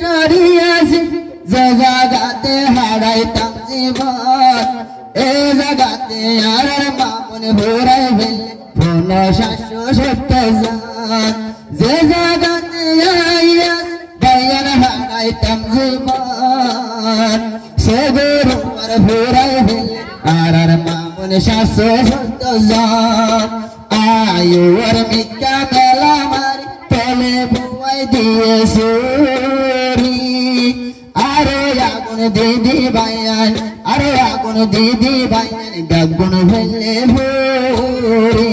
করিয়াছি যে জাগাতে হারাইতাম জীবন এ জাগাতে আর মামুন ভোরাই ফেললে ফোন শাশু সত্য জান যে জাগাতে আইয়াছি ভাইয়ার হারাইতাম জীবন সে গুরু আর ভোরাই ফেললে আর মামুন শাশু সত্য জান আয়ু আর মিথ্যা মেলা মারি পেলে বুয়াই দিয়ে সুরি আরে আগুন দিদি ভাইয়ান আরে আগুন দিদি ভাইয়ান ডাগুন ফেললে ভুরি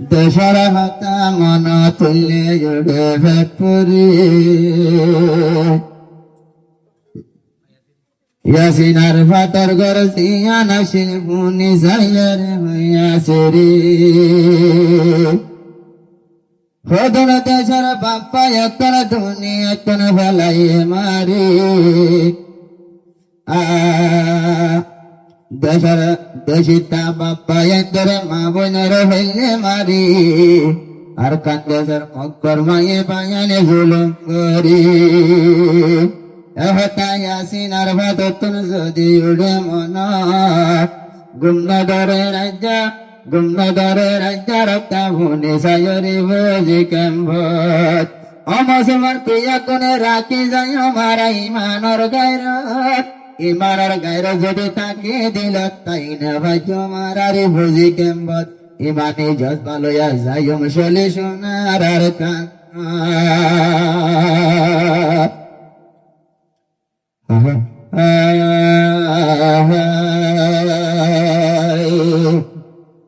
দেশর হাতা মন তুললে জুড়ে ভেপুরি ইয়াসিনার ফাতর গরসিয়া নাসিল পুনি সাইয়ার হইয়াছে রে হদন দেশর বাপ্পা এতন ধুনি এতন ফেলাইয়ে মারি দেশর দেশিতা বাপ্পা এতর মা বোনের হইলে মারি আর কান দেশর মক্কর মায়ে বায়ানে জুলুম করি ইয়াসিনার ভাতন যদি উড়ে মন গুমনদরে রাজ্য রক্তা ভুনে সায়রি ভোজি কেম্বত অমসমান তুইয়া কোনে রাখি যাই আমার ইমানর গায়র যদি তাকে দিল তাই না ভাই তোমার আরে ভোজি কেম্বত ইমানে জজবা লইয়া যাই চলে সোনার আর কান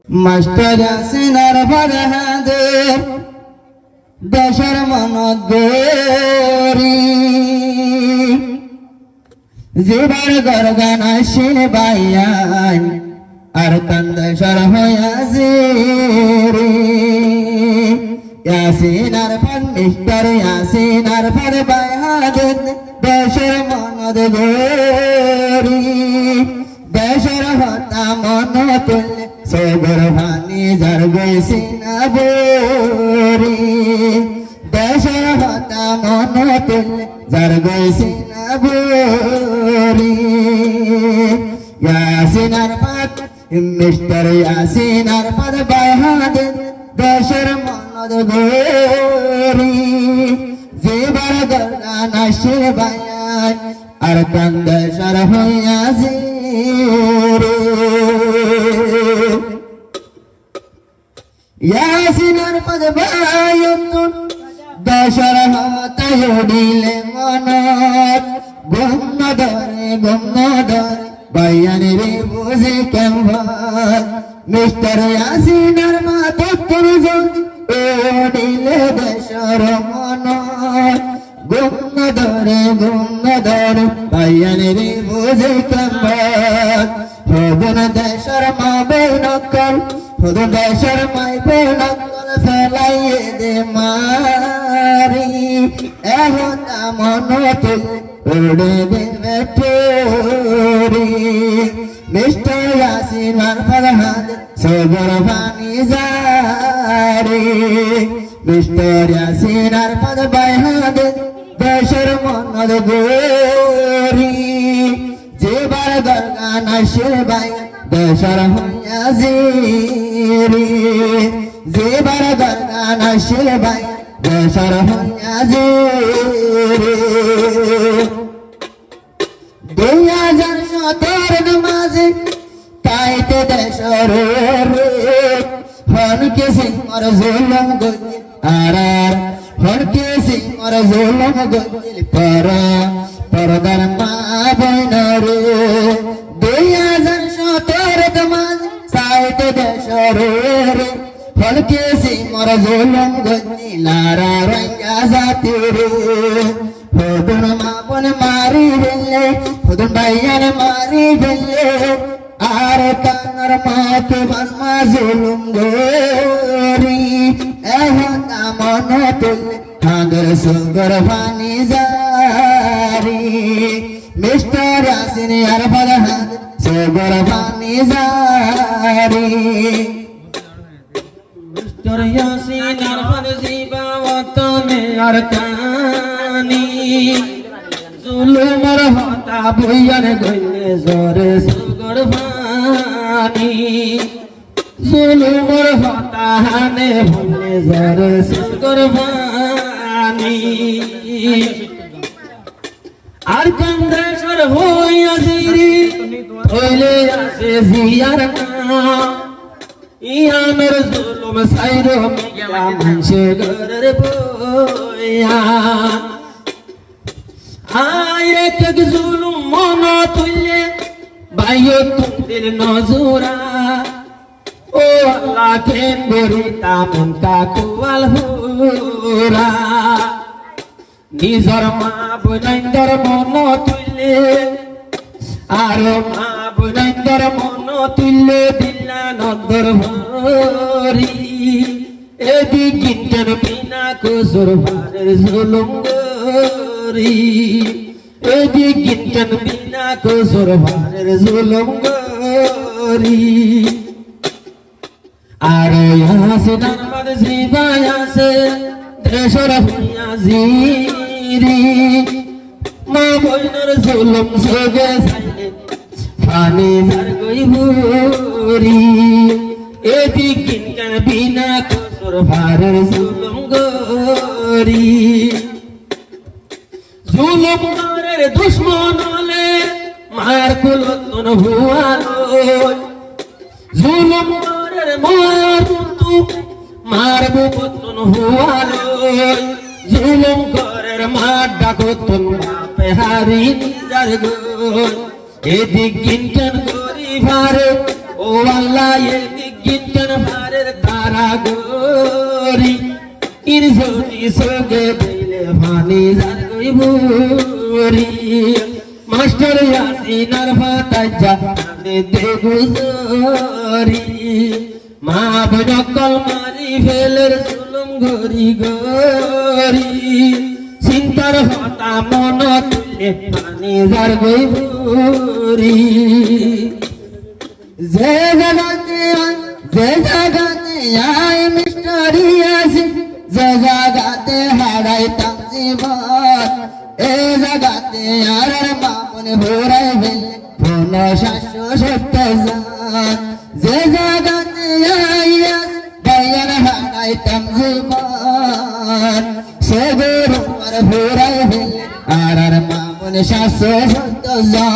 মাস্টার ইয়াসিনার ফরহাদে দেশের মনত গরি জীবার গরগান আসিল বাইয়ান আর কান্দেশর হইয়াছে রে ইয়াসিনার ফর মিস্টার ইয়াসিনার ফর বাইহাদে দেশের মনত গরি দেশের হতা মন তুললে সবর ভানি যার গেছি না বরি দেশের হতা মন তুললে যার গেছি না বরি ইয়াসিনার পাত মিস্টার ইয়াসিনার পাত বাইহাদে দেশের মনত গরি জীবার গরগান আসে বায়ান আর কান্দেশর হইয়াছে রে ইয়াসিনার পদ বায়ুন দেশর হাতায় দিলে মনত গম্ন ধরে বায়ান রে বুঝে কেমন মিস্টার ইয়াসিনার মাথা তোর যদি দিলে দেশর মনত গম্ন ধরে বায়ান রে বুঝে কেমন হবন দেশর মা বেনকল হবন দেশর মাই বেনকল ফেলাইয়ে দে মারি এহতা মন তুলে উড়ে দেবে ঠোরি মিস্টার ইয়াসিনার ফরহাদ সবর ভানি জারি মিস্টার ইয়াসিনার পদ বাইহাদ দেশের মনত গরি জীবার গরগান আসে বাই দেশর হইয়াছে রে জীবার গরগান আসে বাই দেশর হইয়াছে রে 2017 মাঝে তাইতে দেশর রে হনকে সিংহর জুলুম গলি আর হনকে সিংহর জুলুম গলি পরদার মা বোন রে 2017 মাঝে তাইতে দেশর রে হনকে সিংহর জুলুম গলি লারা রঙ্গা জাতি রে হদুন মা বোন মারি ফেললে হদুন ভাইয়ান মারি ফেললে আর কানার মাকে বানমা জুলুম গরি এখন মন তুললে হাগর সুগর পানি জারি মিস্টার ইয়াসিন আর ফরহাদ সুগর পানি জারি মিস্টার ইয়াসিন আর ফরজিবা ওতনে আর জুলুমের হতা বইয়ার গইলে জরে সুগর ভানি জুলুমের হতা হানে ভুলে জরে সুগর ভানি আর কন্দেশ্বর হইয়া জিরি হইলে আসে জিয়ার নাম ইয়ামের জুলুম সাইরো মিয়া মানসে ঘরের বইয়া আয় এক জুলুম মন তুলে বাইও তুমদের নজরা ও আল্লাহ কেন গরি তামন কাকুয়াল হুরা নিজর মা বনাইন্দর মন তুলে আর মা বনাইন্দর মন তুলে দিলা নন্দর ভরি এদিক কিন্তন বিনা কুসুর ভারের জুলুম গরি এদিক কিন্তন বিনা কুসুর ভারের জুলুম গরি আর ইয়াসে নামাজ জিবায় আছে দেশর হইয়া জিরি মা বইনের জুলুম সগে সাইলে পানি ঝার গই ভরি এদিক কিনকান বিনা কসুর ভারের জুলুম গরি জুলুম গরের দুশ্মন হলে মার কুলতন ভুয়ালো জুলুম গরের মার তু মারবো কতন হুয়ালো জুলুম গরের মার ডাকতন বাপে হারি নিজার গোল এদিক কিনকান গরি ভারে ও আল্লাহ এদিক কিনকান ভারের তারা গরি ইর জনি সগে দিলে ভানি যার গই ভরি মাস্টার ইয়াসিনার ফাতাজা দে গুজরি মা বনকল মারি ফেলের জুলুম গরি গরি চিন্তার হতা মন তুলে পানি যার গই ভরি যে জাগাতে আয় মিস্টারি আছে যে জাগাতে হারাইতাম জীবন এ জাগাতে আর মামুন ভোরাই ফেলে ফোন 770 যে জাগাতে আইয়া বায়ান হারাইতাম জীবন সে গরু আর ভোরাই ফেলে আর মামুন 770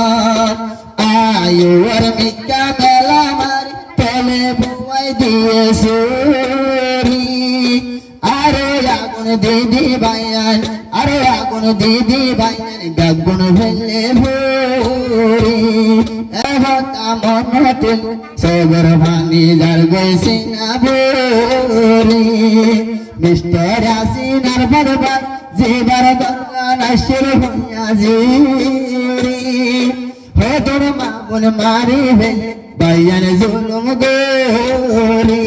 আয়ু আর মিকা মেলা মারি পেলে বুয়াই দিয়ে সুরি আরে আগুন দিদি বায়ান আরে আগুন দিদি বায়ান গাগুন ফেলে ভরি এহতা মন তুল সগর ভানি যার গইছে না ভরি মিস্টার আসিনার বরবার জিবার গঙ্গা নাশির হইয়া জিরি তোর মামুন মারি ফেলে বায়ান জুলুম গরি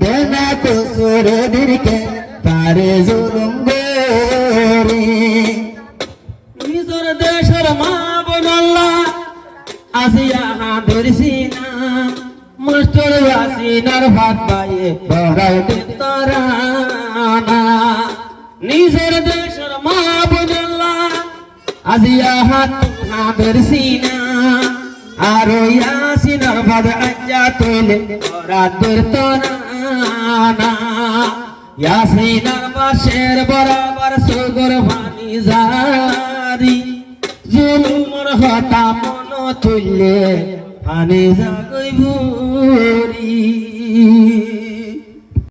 দেনা কুসুর দিনকে পারে জুলুম গরি নিজর দেশের মা বনল্লা আসিয়া ধরছি না মাস্টার আসিনার ভাত পাইয়ে বড়াই তরানা নিজের দেশের মা বনল্লা আসিয়া ধরছি না আর ইয়াসিনার ভাত আজ্জা তোলে ওরা ধরতো না ইয়াসিনার বাসের বরাবর সুগর ভানি জারি জুলুমর হতা মন তুললে ভানি যা গই